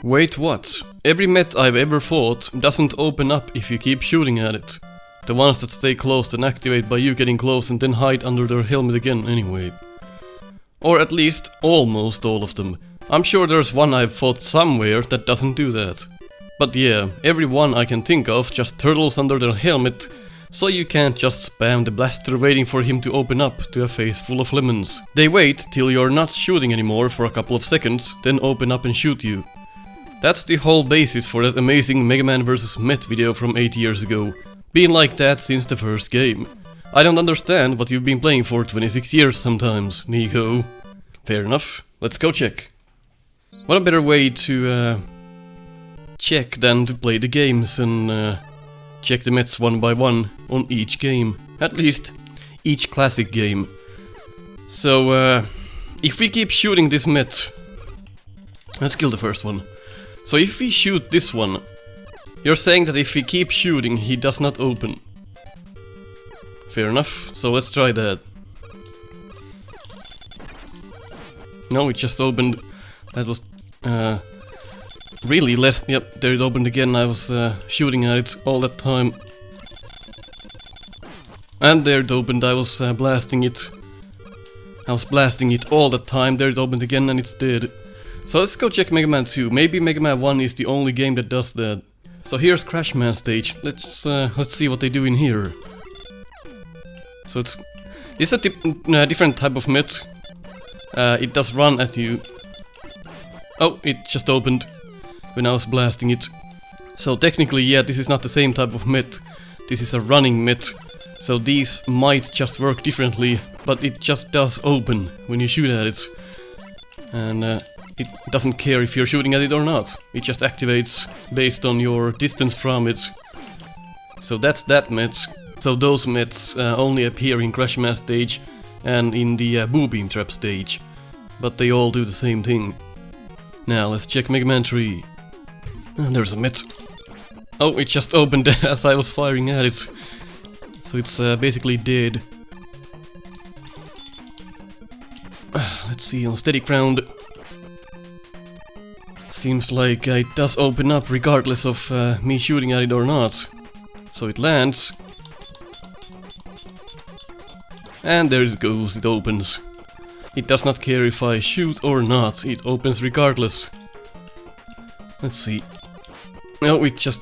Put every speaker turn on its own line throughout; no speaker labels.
Wait, what? Every met I've ever fought doesn't open up if you keep shooting at it. The ones that stay closed and activate by you getting close and then hide under their helmet again anyway. Or at least, almost all of them. I'm sure there's one I've fought somewhere that doesn't do that. But yeah, every one I can think of just turtles under their helmet, so you can't just spam the blaster waiting for him to open up to a face full of lemons. They wait till you're not shooting anymore for a couple of seconds, then open up and shoot you. That's the whole basis for that amazing Mega Man vs. Met video from 8 years ago. Been like that since the first game. I don't understand what you've been playing for 26 years sometimes, Nico. Fair enough, let's go check. What a better way to check than to play the games and check the mets one by one on each game. At least each classic game. So if we keep shooting this met, let's kill the first one. So if we shoot this one, you're saying that if we keep shooting he does not open. Fair enough, so let's try that. No, it just opened. That was really less. Yep, there it opened again. I was shooting at it all that time. And there it opened. I was blasting it. I was blasting it all that time. There it opened again and it's dead. So let's go check Mega Man 2. Maybe Mega Man 1 is the only game that does that. So here's Crash Man stage. Let's see what they do in here. So it's a different type of met. It does run at you. Oh, it just opened when I was blasting it. So technically, yeah, this is not the same type of met. This is a running met. So these might just work differently, but it just does open when you shoot at it. And it doesn't care if you're shooting at it or not. It just activates based on your distance from it. So that's that met. So those mets only appear in Crash Man stage and in the Boo Beam Trap stage. But they all do the same thing. Now let's check Mega Man 3. And there's a met. Oh, it just opened as I was firing at it. So it's basically dead. Let's see, on steady ground. Seems like it does open up regardless of me shooting at it or not. So it lands. And there it goes, it opens. It does not care if I shoot or not, it opens regardless. Let's see. No, it just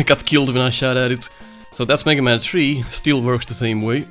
got killed when I shot at it. So that's Mega Man 3, still works the same way.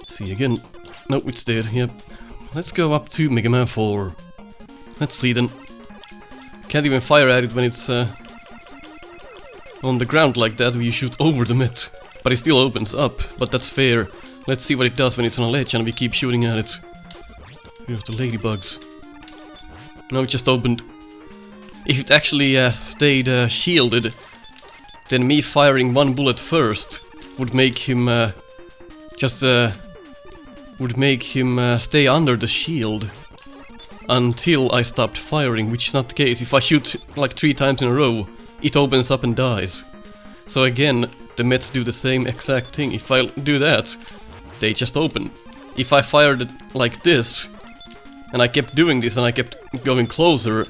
See again. No, it's dead, yep. Let's go up to Mega Man 4. Let's see then. Can't even fire at it when it's on the ground like that, when you shoot over the met. But it still opens up, but that's fair. Let's see what it does when it's on a ledge and we keep shooting at it. Here's the ladybugs. No, it just opened. If it actually stayed shielded, then me firing one bullet first would make him stay under the shield until I stopped firing, which is not the case. If I shoot like 3 times in a row, it opens up and dies. So again, the mets do the same exact thing. If I do that, they just open. If I fired it like this, and I kept doing this and I kept going closer,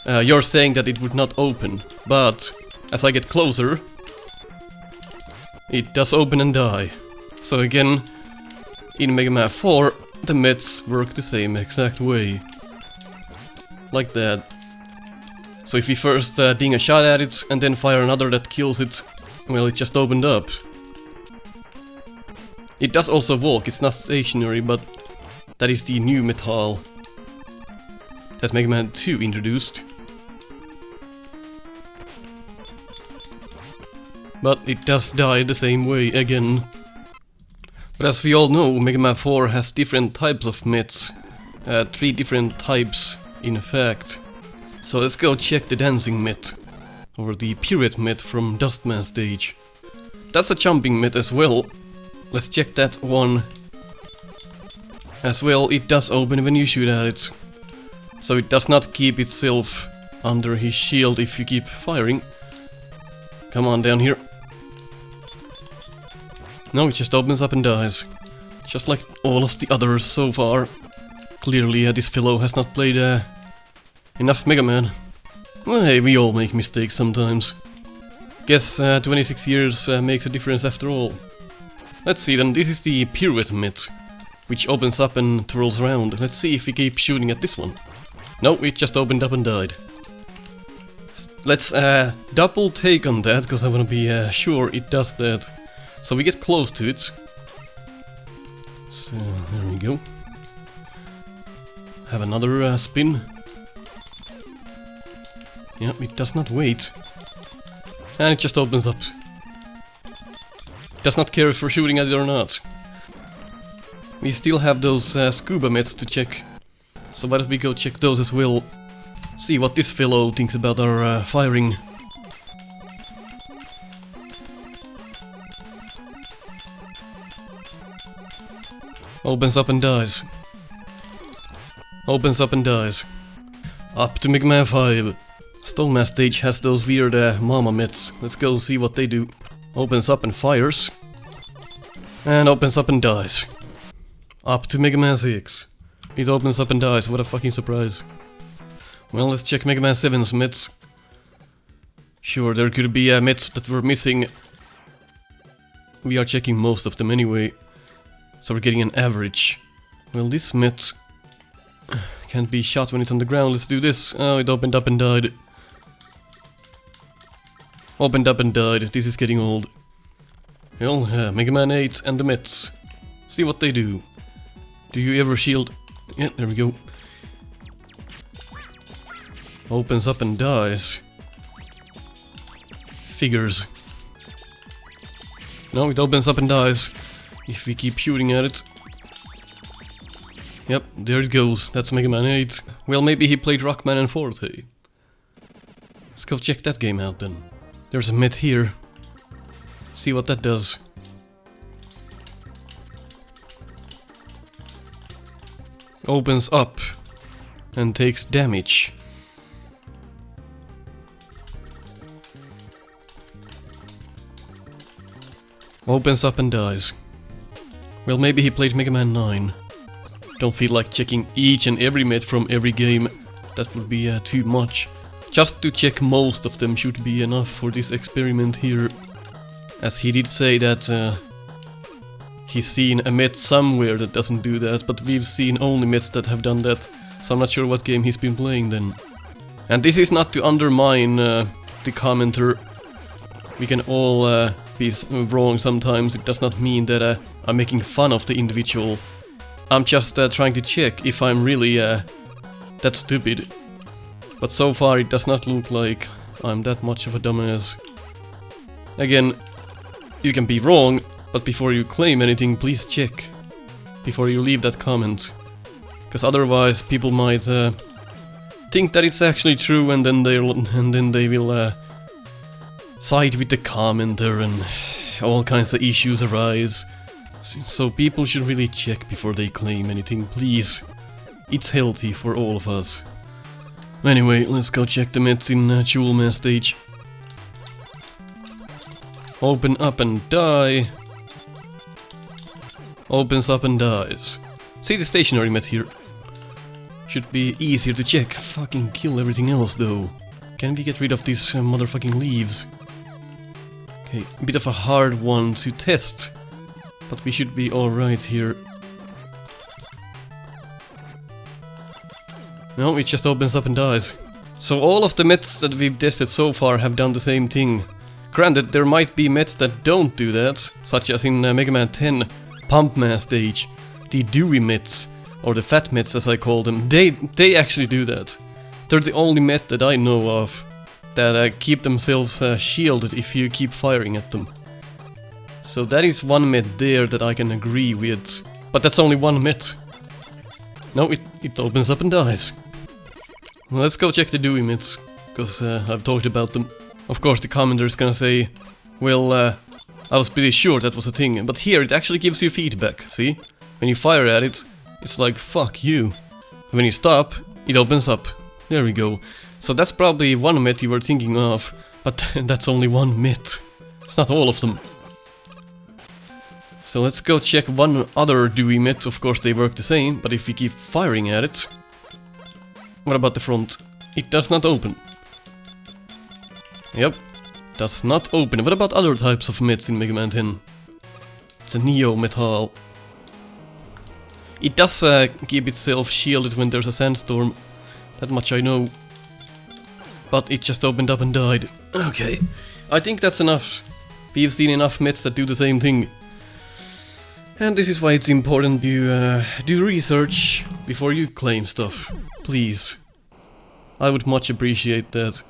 you're saying that it would not open. But as I get closer, it does open and die. So again, in Mega Man 4, the mets work the same exact way. Like that. So if we first ding a shot at it and then fire another that kills it, well, it just opened up. It does also walk, it's not stationary, but that is the new metal that Mega Man 2 introduced. But it does die the same way again. But as we all know, Mega Man 4 has different types of mets. 3 different types, in fact. So let's go check the dancing met. Or the pirouette met from Dustman stage. That's a jumping met as well. Let's check that one. As well, it does open when you shoot at it. So it does not keep itself under his shield if you keep firing. Come on down here. No, it just opens up and dies. Just like all of the others so far. Clearly this fellow has not played enough Mega Man. Well, hey, we all make mistakes sometimes. Guess 26 years makes a difference after all. Let's see then, this is the pirouette mitt, which opens up and twirls around. Let's see if we keep shooting at this one. No, it just opened up and died. Let's double take on that, because I want to be sure it does that. So we get close to it. So, there we go. Have another spin. Yeah, it does not wait. And it just opens up. Does not care if we're shooting at it or not. We still have those scuba mitts to check. So why don't we go check those as well. See what this fellow thinks about our firing. Opens up and dies. Opens up and dies. Up to Mega Man 5. Stoneman stage has those weird mama mitts. Let's go see what they do. Opens up and fires. And opens up and dies. Up to Mega Man 6. It opens up and dies, what a fucking surprise. Well, let's check Mega Man 7's mitts. Sure, there could be mitts that were missing. We are checking most of them anyway. So we're getting an average. Well, this mitt can't be shot when it's on the ground. Let's do this. Oh, it opened up and died. Opened up and died. This is getting old. Well, Mega Man 8 and the mitts. See what they do. Do you ever shield? Yeah, there we go. Opens up and dies. Figures. No, it opens up and dies. If we keep shooting at it. Yep, there it goes. That's Mega Man 8. Well, maybe he played Rockman and Forte. Let's go check that game out then. There's a mitt here. See what that does. Opens up and takes damage. Opens up and dies. Well, maybe he played Mega Man 9. Don't feel like checking each and every mitt from every game. That would be too much. Just to check most of them should be enough for this experiment here. As he did say that he's seen a mitt somewhere that doesn't do that, but we've seen only mitts that have done that. So I'm not sure what game he's been playing then. And this is not to undermine the commenter. We can all be wrong sometimes. It does not mean that I'm making fun of the individual. I'm just trying to check if I'm really that stupid. But so far it does not look like I'm that much of a dumbass. Again, you can be wrong, but before you claim anything, please check. Before you leave that comment. Because otherwise people might think that it's actually true, and then they will side with the commenter and all kinds of issues arise. So people should really check before they claim anything, please. It's healthy for all of us. Anyway, let's go check the mitts in Jewel Man stage. Open up and die. Opens up and dies. See the stationary mitt here. Should be easier to check. Fucking kill everything else though. Can we get rid of these motherfucking leaves? Okay, a bit of a hard one to test. But we should be alright here. No, it just opens up and dies. So all of the mitts that we've tested so far have done the same thing. Granted, there might be mitts that don't do that, such as in Mega Man 10, Pump Man stage. The Dewey mitts, or the Fat mitts as I call them, they actually do that. They're the only mitt that I know of that keep themselves shielded if you keep firing at them. So that is one mitt there that I can agree with, but that's only one mitt. No, it opens up and dies. Well, let's go check the Dewey mitts, because I've talked about them. Of course the commenter is gonna say, well, I was pretty sure that was a thing, but here it actually gives you feedback, see? When you fire at it, it's like, fuck you. When you stop, it opens up. There we go. So that's probably one mitt you were thinking of, but that's only one mitt. It's not all of them. So let's go check one other Dewey mitt. Of course they work the same, but if we keep firing at it... What about the front? It does not open. Yep, does not open. What about other types of myths in Mega Man 10? It's a Neo metal. It does keep itself shielded when there's a sandstorm. That much I know. But it just opened up and died. Okay, I think that's enough. We've seen enough myths that do the same thing. And this is why it's important you do research before you claim stuff. Please. I would much appreciate that.